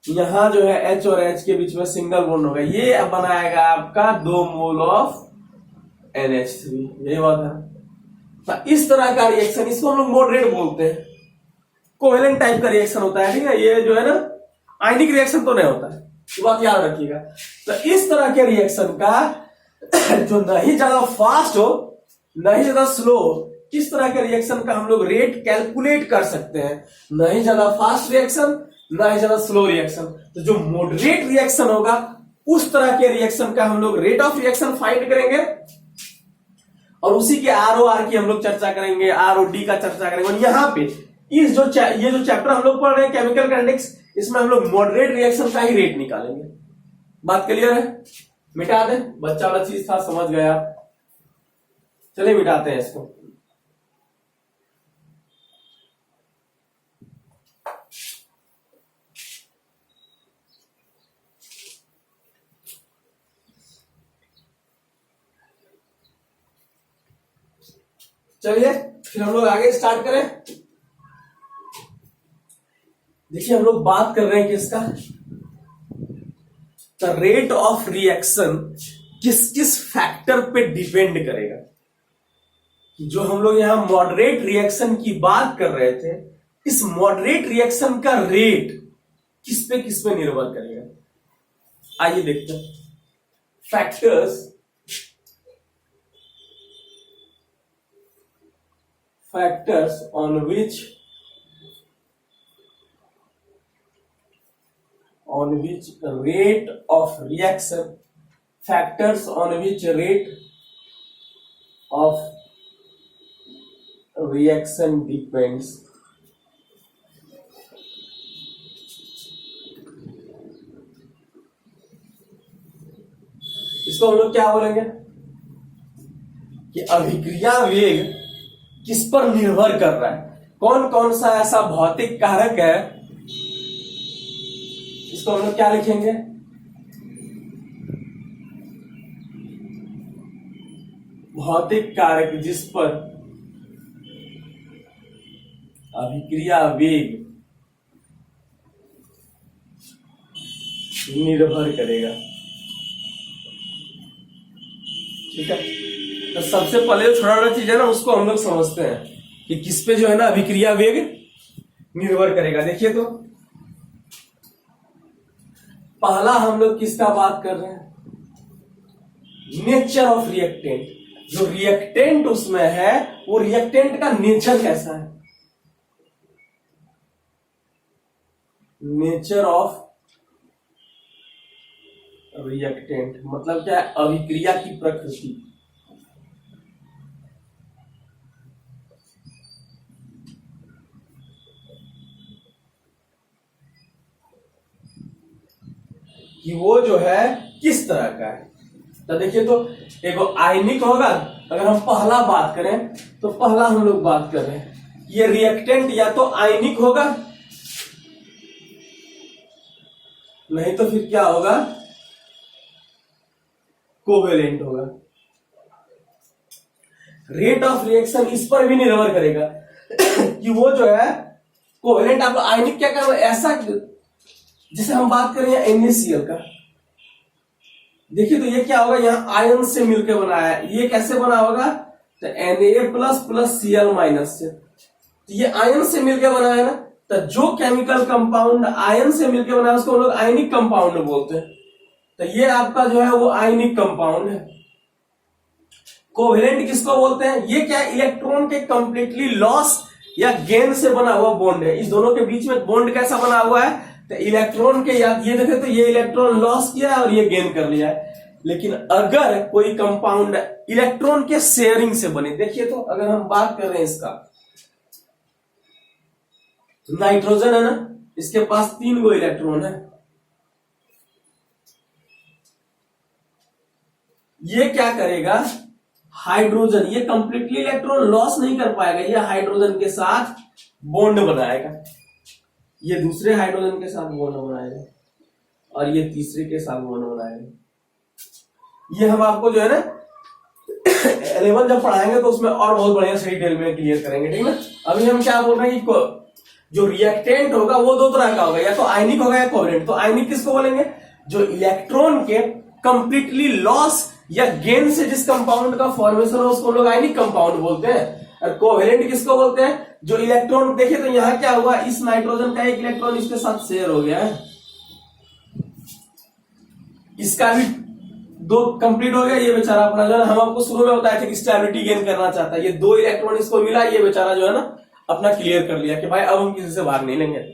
यहां जो है H और H के बीच में सिंगल बॉन्ड होगा, ये अब बनाएगा आपका 2 मोल ऑफ NH3, यही बात है। तो इस तरह का रिएक्शन, इसको हम लोग मॉडरेट बोलते हैं, कोवेलेंट टाइप का रिएक्शन होता है, ठीक है। ये जो है ना आयनिक रिएक्शन तो नहीं होता है, ये बात याद रखिएगा। तो इस तरह के रिएक्शन का जो नहीं ज्यादा फास्ट हो नहीं ज्यादा स्लो हो, इस तरह के रिएक्शन का हम लोग रेट कैलकुलेट कर सकते हैं। नहीं ज्यादा फास्ट रिएक्शन, नहीं ज्यादा स्लो रिएक्शन। तो जो मॉडरेट रिएक्शन होगा उस तरह के रिएक्शन का हम लोग रेट ऑफ रिएक्शन फाइंड करेंगे और उसी के ROR की हम लोग चर्चा करेंगे, ROD का चर्चा करेंगे। और यहाँ पे इस ये जो चैप्टर हम लोग पढ़ रहे हैं केमिकल काइनेटिक्स, इसमें हम लोग मॉडरेट रिएक्शन का ही रेट निकालेंगे। बात क्लियर है? मिटा दें, बच्चा वाला चीज था, समझ गया। चलिए मिटाते हैं इसको। चलिए फिर हम लोग आगे स्टार्ट करें। देखिए हम लोग बात कर रहे हैं किसका, द रेट ऑफ रिएक्शन किस किस फैक्टर पे डिपेंड करेगा। जो हम लोग यहां मॉडरेट रिएक्शन की बात कर रहे थे, इस मॉडरेट रिएक्शन का रेट किस पे निर्भर करेगा। आइए देखते हैं factors on which rate of reaction, factors on which rate of reaction depends। इसको हम लोग क्या बोलेंगे कि अभिक्रिया वेग किस पर निर्भर कर रहा है, कौन कौन सा ऐसा भौतिक कारक है, इसको हम लोग क्या लिखेंगे, भौतिक कारक जिस पर अभिक्रिया वेग निर्भर करेगा। ठीक है, तो सबसे पहले जो छोटा छोटा चीज है ना उसको हम लोग समझते हैं कि किस पे जो है ना अभिक्रिया वेग निर्भर करेगा। देखिए तो पहला हम लोग किसका बात कर रहे हैं, नेचर ऑफ रिएक्टेंट। जो रिएक्टेंट उसमें है वो रिएक्टेंट का नेचर कैसा है, नेचर ऑफ रिएक्टेंट मतलब क्या है, अभिक्रिया की प्रकृति। कि वो जो है किस तरह का है। तो देखिए तो एगो आयनिक होगा, अगर हम पहला बात करें तो पहला हम लोग बात कर रहे हैं ये रिएक्टेंट या तो आयनिक होगा, नहीं तो फिर क्या होगा, कोवेलेंट होगा। रेट ऑफ रिएक्शन इस पर भी निर्भर करेगा कि वो जो है कोवेलेंट। आप आयनिक क्या कर ऐसा, जैसे हम बात करें NaCl का, देखिए तो ये क्या होगा, यहाँ आयन से मिलकर बना है, ये कैसे बना होगा, तो Na++Cl- से, तो ये आयन से मिलकर बना है ना। तो जो केमिकल कंपाउंड आयन से मिलकर बना है उसको हम लोग आयनिक कंपाउंड बोलते हैं। तो ये आपका जो है वो आयनिक कंपाउंड है। कोवेलेंट किसको बोलते हैं, ये क्या इलेक्ट्रॉन के कंप्लीटली लॉस या गेन से बना हुआ बॉन्ड है। इस दोनों के बीच में बॉन्ड कैसा बना हुआ है, तो इलेक्ट्रॉन के याद ये देखे तो ये इलेक्ट्रॉन लॉस किया है और ये गेन कर लिया है। लेकिन अगर कोई कंपाउंड इलेक्ट्रॉन के शेयरिंग से बने, देखिए तो अगर हम बात कर रहे हैं इसका, नाइट्रोजन है ना, इसके पास 3 गो इलेक्ट्रॉन है, ये क्या करेगा, हाइड्रोजन, ये कंप्लीटली इलेक्ट्रॉन लॉस नहीं कर पाएगा, ये हाइड्रोजन के साथ बॉन्ड बनाएगा, ये दूसरे हाइड्रोजन के साथ बॉन्ड बनाएगा और ये तीसरे के साथ बॉन्ड बनाएगा। ये हम आपको जो है ना 11 जब पढ़ाएंगे तो उसमें और बहुत बढ़िया सही डिटेल में क्लियर करेंगे, ठीक है। अभी हम क्या बोल रहे हैं कि जो रिएक्टेंट होगा वो दो तरह का होगा, या तो आयनिक होगा या कोवेलेंट। तो आयनिक किसको बोलेंगे, जो इलेक्ट्रॉन के कंप्लीटली लॉस या गेन से जिस कंपाउंड का फॉर्मेशन हो उसको लोग आयनिक कंपाउंड बोलते हैं। और कोवेलेंट किसको बोलते हैं, जो इलेक्ट्रॉन, देखिए तो यहां क्या हुआ, इस नाइट्रोजन का एक इलेक्ट्रॉन इसके साथ शेयर हो गया है, इसका भी दो कंप्लीट हो गया, ये बेचारा अपना जो है, हम आपको शुरू में बताया था कि स्टेबिलिटी गेन करना चाहता है, ये दो इलेक्ट्रॉन इसको मिला, ये बेचारा जो है ना अपना क्लियर कर लिया कि भाई अब हम किसी से भाग नहीं लेंगे।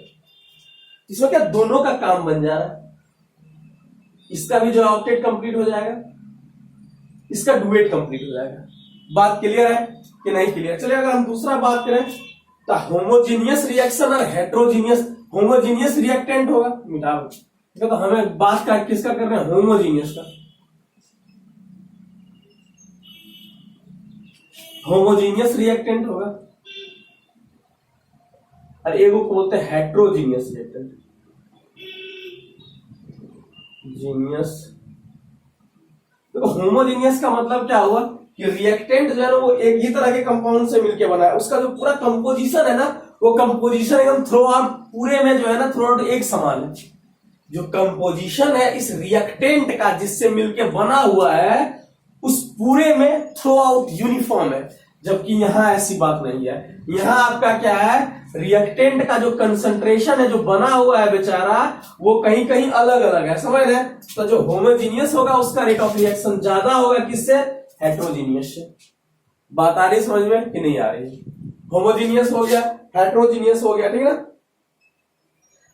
इसमें क्या दोनों का काम बन जा रहा है, इसका भी जो ऑक्टेट कंप्लीट हो जाएगा, इसका डुएट कंप्लीट हो जाएगा। बात क्लियर है कि नहीं क्लियर। चलिए अगर हम दूसरा बात करें तो होमोजीनियस रिएक्शन और हेट्रोजीनियस, होमोजीनियस रिएक्टेंट होगा, मिटाओ, तो हमें बात का किसका कर रहे हैं, होमोजीनियस का। होमोजीनियस रिएक्टेंट होगा और एक को बोलते हैं हेट्रोजीनियस रिएक्टेंट। जीनियस, देखो होमोजीनियस का मतलब क्या हुआ कि रिएक्टेंट जो है ना वो एक ही तरह के कंपाउंड से मिलकर बना है, उसका जो पूरा कंपोजिशन है ना वो कंपोजिशन एकदम थ्रू आउट पूरे में जो है ना थ्रू आउट एक समान है। जो कंपोजिशन है इस रिएक्टेंट का जिससे मिलके बना हुआ है उस पूरे में थ्रू आउट यूनिफॉर्म है, जबकि यहां ऐसी बात नहीं है। यहां आपका क्या है, रिएक्टेंट का जो कंसंट्रेशन है जो बना हुआ है बेचारा वो कहीं कहीं अलग अलग है, समझ रहे। तो जो होमोजीनियस होगा उसका रेट ऑफ रिएक्शन ज्यादा होगा किससे, हेट्रोजीनियस से। बात आ रही समझ में कि नहीं आ रही, होमोजीनियस हो गया, हेट्रोजीनियस हो गया, ठीक है ना।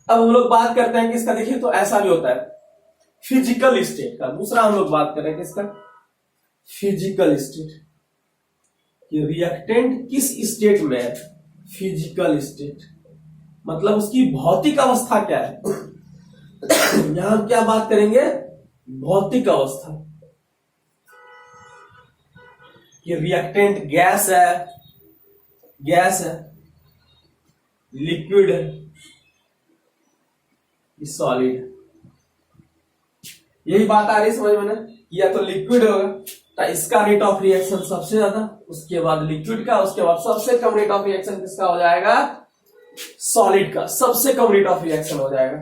अब हम लोग बात करते हैं किसका, देखिए तो ऐसा भी होता है फिजिकल स्टेट का। दूसरा हम लोग बात करें किसका, फिजिकल स्टेट, कि रिएक्टेंट किस स्टेट में है, फिजिकल स्टेट मतलब उसकी भौतिक अवस्था क्या है। यहां हम क्या बात करेंगे, भौतिक अवस्था, कि रिएक्टेंट गैस है, लिक्विड है, सॉलिड है। यही बात आ रही समझ में ना, या तो लिक्विड होगा तो इसका रेट ऑफ रिएक्शन सबसे ज्यादा, उसके बाद लिक्विड का, उसके बाद सबसे कम रेट ऑफ रिएक्शन किसका हो जाएगा, सॉलिड का सबसे कम रेट ऑफ रिएक्शन हो जाएगा।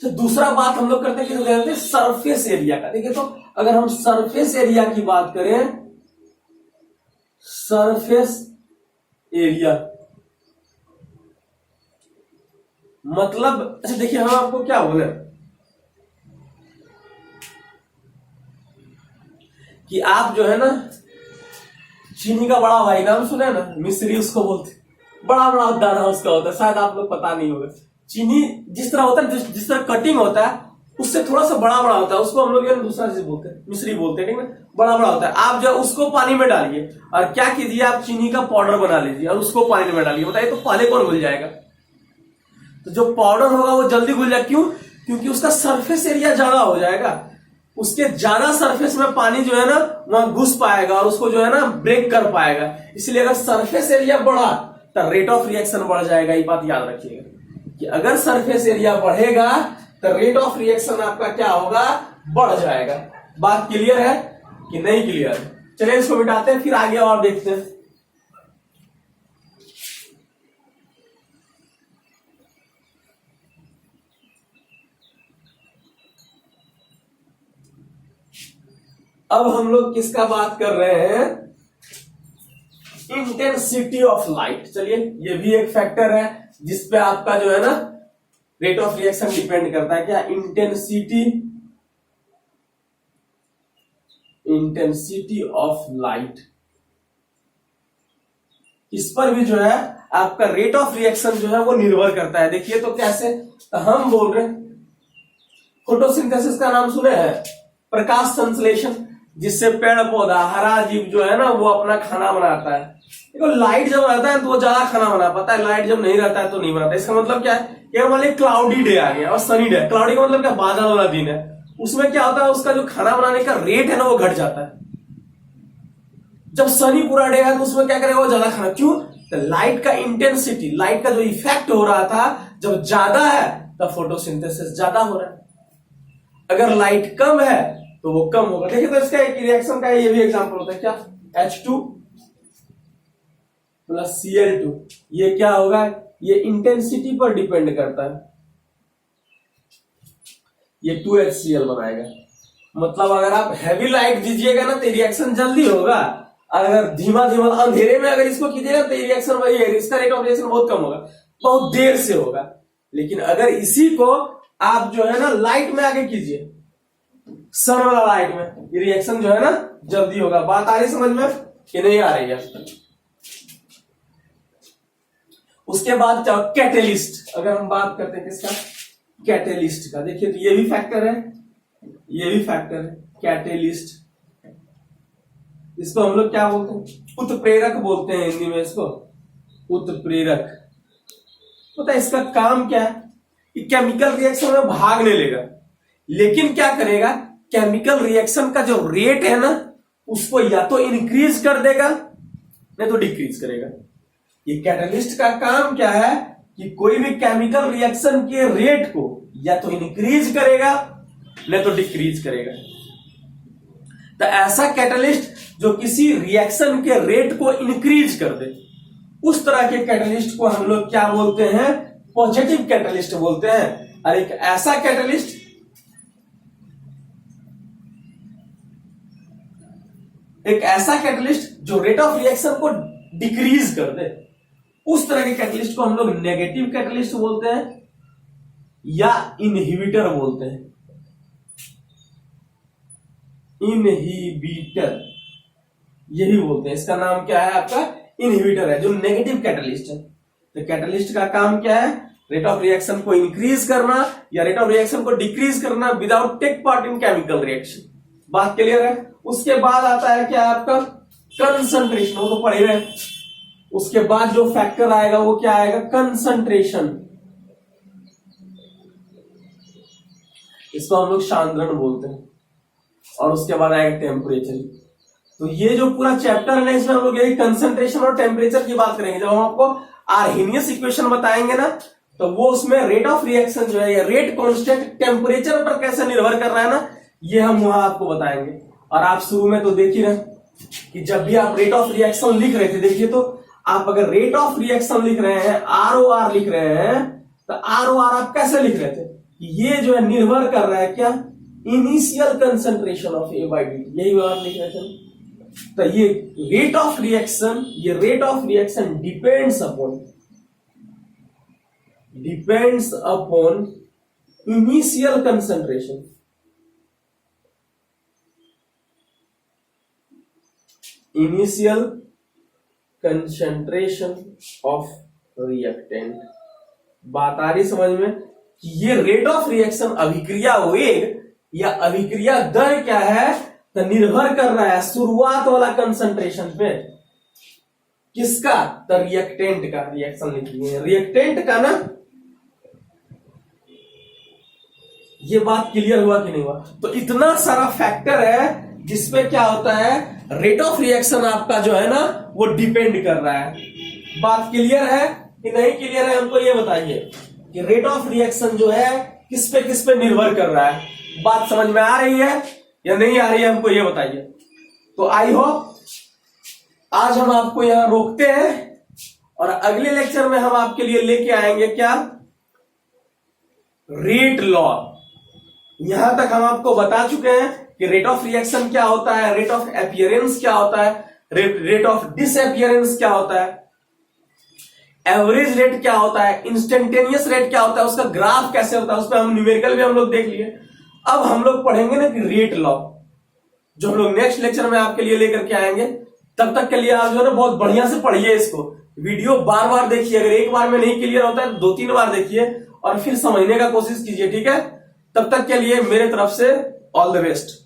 तो दूसरा बात हम लोग करते हैं सरफेस एरिया का। देखिए तो अगर हम सरफेस एरिया की बात करें, सरफेस एरिया मतलब, अच्छा देखिए हम आपको क्या बोले कि आप जो है ना चीनी का बड़ा भाई नाम सुने ना, मिस्री उसको बोलते, बड़ा बड़ा दाना उसका होता है, शायद आप लोग पता नहीं होगा। चीनी जिस तरह होता है, जिस तरह कटिंग होता है उससे थोड़ा सा बड़ा बड़ा होता है, उसको हम लोग दूसरा चीज बोलते हैं, मिश्री बोलते हैं, ठीक है, बड़ा बड़ा होता है। आप जो उसको पानी में डालिए और क्या कीजिए, आप चीनी का पाउडर बना लीजिए और उसको पानी में डालिए, बताइए तो पहले कौन घुल जाएगा, तो जो पाउडर होगा वो जल्दी घुल जाएगा। क्यों, क्योंकि उसका सरफेस एरिया ज्यादा हो जाएगा, उसके ज्यादा सरफेस में पानी जो है ना वहां घुस पाएगा और उसको जो है ना ब्रेक कर पाएगा। इसलिए अगर सरफेस एरिया बढ़ा तो रेट ऑफ रिएक्शन बढ़ जाएगा। ये बात याद रखिएगा कि अगर सरफेस एरिया बढ़ेगा तो रेट ऑफ रिएक्शन आपका क्या होगा, बढ़ जाएगा। बात क्लियर है कि नहीं क्लियर है। चलिए इसको मिटाते हैं, फिर आगे और देखते हैं। अब हम लोग किसका बात कर रहे हैं, इंटेंसिटी ऑफ लाइट। चलिए ये भी एक फैक्टर है जिसपे आपका जो है ना रेट ऑफ रिएक्शन डिपेंड करता है। क्या, इंटेंसिटी ऑफ लाइट, इस पर भी जो है आपका रेट ऑफ रिएक्शन जो है वो निर्भर करता है। देखिए तो कैसे, तो हम बोल रहे हैं फोटोसिंथेसिस का नाम सुने हैं, प्रकाश संश्लेषण, जिससे पेड़ पौधा हरा जीव जो है ना वो अपना खाना बनाता है। देखो लाइट जब रहता है तो वो ज्यादा खाना बना पाता है, लाइट जब नहीं रहता है तो नहीं बनाता। इसका मतलब क्या है, मान लीजिए क्लाउडी डे आ गया और सनी डे, क्लाउडी का मतलब क्या, बादल वाला दिन है, उसमें क्या होता है, उसका जो खाना बनाने का रेट है ना वो घट जाता है। जब सनी पूरा डे है तो उसमें क्या करेगा, वो ज्यादा खाना, क्यों, तो लाइट का इंटेंसिटी, लाइट का जो इफेक्ट हो रहा था जब ज्यादा है तब फोटोसिंथेसिस ज्यादा हो रहा है। अगर लाइट कम है तो वो कम होगा। देखिए तो इसका एक रिएक्शन का ये भी एग्जांपल होता है, क्या, H2 प्लस Cl2, ये क्या होगा, ये इंटेंसिटी पर डिपेंड करता है, ये 2HCl बनाएगा। मतलब अगर आप हैवी लाइट दीजिएगा ना तो रिएक्शन जल्दी होगा, अगर धीमा धीमा अंधेरे में अगर इसको कीजिएगा तो रिएक्शन वही है, इसका रेट ऑफ रिएक्शन बहुत कम होगा, बहुत देर से होगा। लेकिन अगर इसी को आप जो है ना लाइट में आगे कीजिए, सन वाला लाइट में, ये रिएक्शन जो है ना जल्दी होगा। बात आ रही समझ में कि नहीं आ रही है? उसके बाद कैटेलिस्ट, अगर हम बात करते हैं किसका, कैटेलिस्ट का, देखिए तो ये भी फैक्टर है, ये भी फैक्टर है, कैटेलिस्ट। इसको हम लोग क्या बोलते हैं, उत्प्रेरक बोलते हैं हिंदी में इसको, उत्प्रेरक। पता है इसका काम क्या है, कि केमिकल रिएक्शन में भाग नहीं लेगा, लेकिन क्या करेगा, केमिकल रिएक्शन का जो रेट है ना उसको या तो इंक्रीज कर देगा नहीं तो डिक्रीज करेगा। ये कैटलिस्ट का काम क्या है, कि कोई भी केमिकल रिएक्शन के रेट को या तो इंक्रीज करेगा नहीं तो डिक्रीज करेगा। तो ऐसा कैटलिस्ट जो किसी रिएक्शन के रेट को इंक्रीज कर दे, उस तरह के कैटलिस्ट को हम लोग क्या बोलते हैं, पॉजिटिव कैटलिस्ट बोलते हैं। और एक ऐसा कैटलिस्ट जो रेट ऑफ रिएक्शन को डिक्रीज कर दे, उस तरह के कैटलिस्ट को हम लोग नेगेटिव कैटलिस्ट बोलते हैं या इनहिबिटर बोलते हैं। इनहिबिटर यही बोलते हैं, इसका नाम क्या है आपका, इनहिबिटर है, जो नेगेटिव कैटलिस्ट है। तो कैटलिस्ट का काम क्या है, रेट ऑफ रिएक्शन को इंक्रीज करना या रेट ऑफ रिएक्शन को डिक्रीज करना without take part in chemical reaction. बात क्लियर है? उसके बाद आता है क्या आपका कंसंट्रेशन, वो तो पढ़े रहे। उसके बाद जो फैक्टर आएगा वो क्या आएगा, कंसंट्रेशन। इसको हम लोग सांद्रण बोलते हैं। और उसके बाद आएगा टेम्परेचर। तो ये जो पूरा चैप्टर है ना, इसमें हम लोग यही कंसंट्रेशन और टेम्परेचर की बात करेंगे। जब हम आपको आर्हेनियस इक्वेशन बताएंगे ना, तो वो उसमें रेट ऑफ रिएक्शन जो है, या रेट कांस्टेंट टेम्परेचर पर कैसे निर्भर कर रहा है ना, ये हम वहां आपको बताएंगे। और आप शुरू में तो देख ही रहे कि जब भी आप रेट ऑफ रिएक्शन लिख रहे थे, देखिए तो आप अगर रेट ऑफ रिएक्शन लिख रहे हैं, ROR लिख रहे हैं, तो ROR आप कैसे लिख रहे थे, ये जो है निर्भर कर रहा है क्या, इनिशियल कंसंट्रेशन ऑफ A/D, यही बात लिख रहे थे। तो ये rate of reaction depends upon initial concentration. Initial concentration of reactant. बात आ रही समझ में कि ये रेट ऑफ रिएक्शन अभिक्रिया वेग या अभिक्रिया दर क्या है, तो निर्भर कर रहा है शुरुआत वाला कंसंट्रेशन पे। किसका, तो रिएक्टेंट का। रिएक्शन लिखिए रिएक्टेंट का ना। ये बात क्लियर हुआ कि नहीं हुआ? तो इतना सारा फैक्टर है जिसपे क्या होता है, रेट ऑफ रिएक्शन आपका जो है ना वो डिपेंड कर रहा है। बात क्लियर है कि नहीं क्लियर है, हमको ये बताइए कि रेट ऑफ रिएक्शन जो है किस पे निर्भर कर रहा है। बात समझ में आ रही है या नहीं आ रही है, हमको ये बताइए। तो आई होप आज हम आपको यहां रोकते हैं और अगले लेक्चर में हम आपके लिए लेके आएंगे क्या, रेट लॉ। यहां तक हम आपको बता चुके हैं कि रेट ऑफ रिएक्शन क्या होता है, रेट ऑफ अपीयरेंस क्या होता है, रेट ऑफ डिसअपीयरेंस क्या होता है, एवरेज रेट क्या होता है, इंस्टेंटेनियस रेट क्या होता है, उसका ग्राफ कैसे होता है, उस पर हम न्यूमेरिकल भी हम लोग देख लिए। अब हम लोग पढ़ेंगे ना कि रेट लॉ, जो हम लोग नेक्स्ट लेक्चर में आपके लिए लेकर के आएंगे। तब तक के लिए आप जो है ना बहुत बढ़िया से पढ़िए इसको, वीडियो बार बार देखिए। अगर एक बार में नहीं क्लियर होता है तो 2-3 बार देखिए और फिर समझने का कोशिश कीजिए, ठीक है? तब तक के लिए मेरे तरफ से ऑल द बेस्ट।